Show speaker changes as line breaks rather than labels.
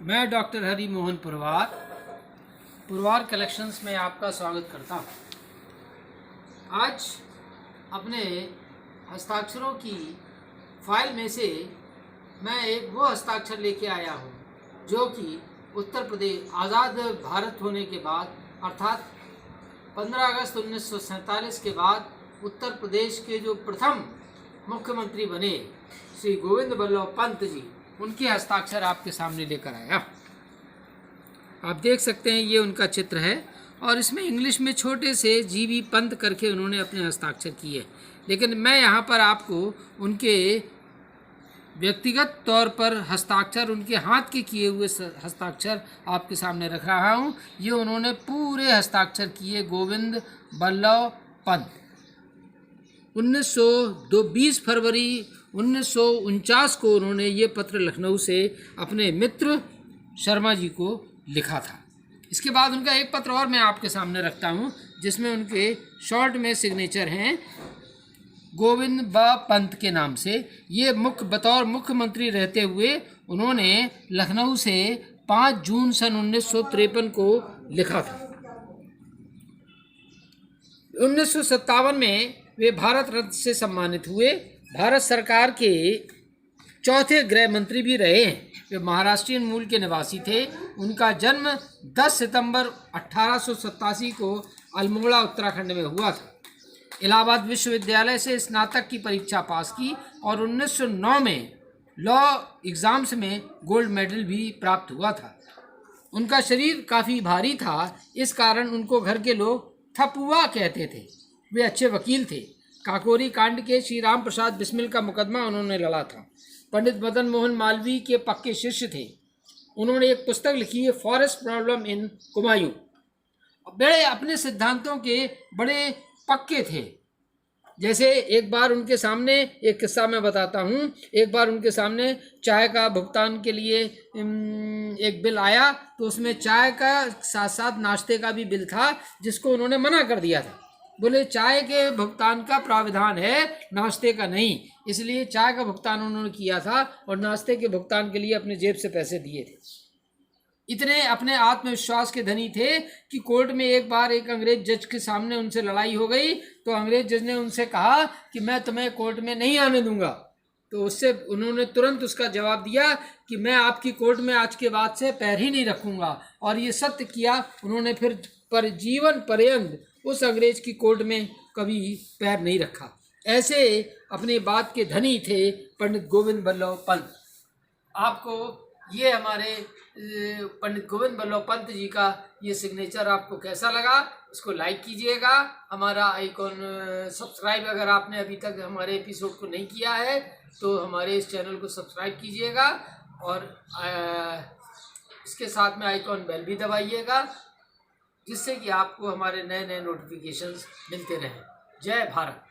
मैं doctor Hari Mohan Purwar collections में आपका स्वागत करता हूँ। आज अपने हस्ताक्षरों की फाइल में से मैं एक वो हस्ताक्षर लेके आया हूँ जो कि उत्तर प्रदेश आज़ाद भारत होने के बाद अर्थात 15 अगस्त 1947 के बाद उत्तर प्रदेश के जो प्रथम मुख्यमंत्री बने श्री गोविंद बल्लभ पंत जी, उनके हस्ताक्षर आपके सामने लेकर आया। आप देख सकते हैं ये उनका चित्र है और इसमें इंग्लिश में छोटे से जीवी पंत करके उन्होंने अपने हस्ताक्षर किए, लेकिन मैं यहाँ पर आपको उनके व्यक्तिगत तौर पर हस्ताक्षर, उनके हाथ के किए हुए हस्ताक्षर आपके सामने रख रहा हूँ। ये उन्होंने पूरे हस्ताक्षर किए गोविंद बल्लभ पंत। 20 फरवरी 1949 को उन्होंने ये पत्र लखनऊ से अपने मित्र शर्मा जी को लिखा था। इसके बाद उनका एक पत्र और मैं आपके सामने रखता हूँ जिसमें उनके शॉर्ट में सिग्नेचर हैं गोविंद ब पंत के नाम से। ये बतौर मुख्यमंत्री रहते हुए उन्होंने लखनऊ से 5 जून सन 1953 को लिखा था। 1957 में वे भारत रत्न से सम्मानित हुए। भारत सरकार के चौथे गृह मंत्री भी रहे हैं। वे महाराष्ट्रियन मूल के निवासी थे। उनका जन्म 10 सितंबर 1887 को अल्मोड़ा उत्तराखंड में हुआ था। इलाहाबाद विश्वविद्यालय से स्नातक की परीक्षा पास की और 1909 में लॉ एग्जाम्स में गोल्ड मेडल भी प्राप्त हुआ था। उनका शरीर काफ़ी भारी था, इस कारण उनको घर के लोग थपुआ कहते थे। वे अच्छे वकील थे। काकोरी कांड के श्री राम प्रसाद बिस्मिल का मुकदमा उन्होंने लड़ा था। पंडित मदन मोहन मालवीय के पक्के शिष्य थे। उन्होंने एक पुस्तक लिखी है फॉरेस्ट प्रॉब्लम इन कुमायूं। बड़े अपने सिद्धांतों के बड़े पक्के थे। जैसे एक बार उनके सामने एक किस्सा मैं बताता हूँ। एक बार उनके सामने चाय का भुगतान के लिए एक बिल आया, तो उसमें चाय का साथ साथ नाश्ते का भी बिल था, जिसको उन्होंने मना कर दिया था। बोले चाय के भुगतान का प्राविधान है, नाश्ते का नहीं। इसलिए चाय का भुगतान उन्होंने किया था और नाश्ते के भुगतान के लिए अपने जेब से पैसे दिए थे। इतने अपने आत्मविश्वास के धनी थे कि कोर्ट में एक बार एक अंग्रेज जज के सामने उनसे लड़ाई हो गई, तो अंग्रेज जज ने उनसे कहा कि मैं तुम्हें कोर्ट में नहीं आने दूंगा। तो उससे उन्होंने तुरंत उसका जवाब दिया कि मैं आपकी कोर्ट में आज के बाद से पैर ही नहीं रखूंगा, और ये सत्य किया। उन्होंने फिर पर जीवन पर्यंत उस अंग्रेज की कोर्ट में कभी पैर नहीं रखा। ऐसे अपनी बात के धनी थे पंडित गोविंद बल्लभ पंत। आपको ये हमारे पंडित गोविंद बल्लभ पंत जी का ये सिग्नेचर आपको कैसा लगा, इसको लाइक कीजिएगा। हमारा आइकॉन सब्सक्राइब, अगर आपने अभी तक हमारे एपिसोड को नहीं किया है तो हमारे इस चैनल को सब्सक्राइब कीजिएगा, और इसके साथ में आइकॉन बेल भी दबाइएगा, जिससे कि आपको हमारे नए नए नोटिफिकेशंस मिलते रहें। जय भारत।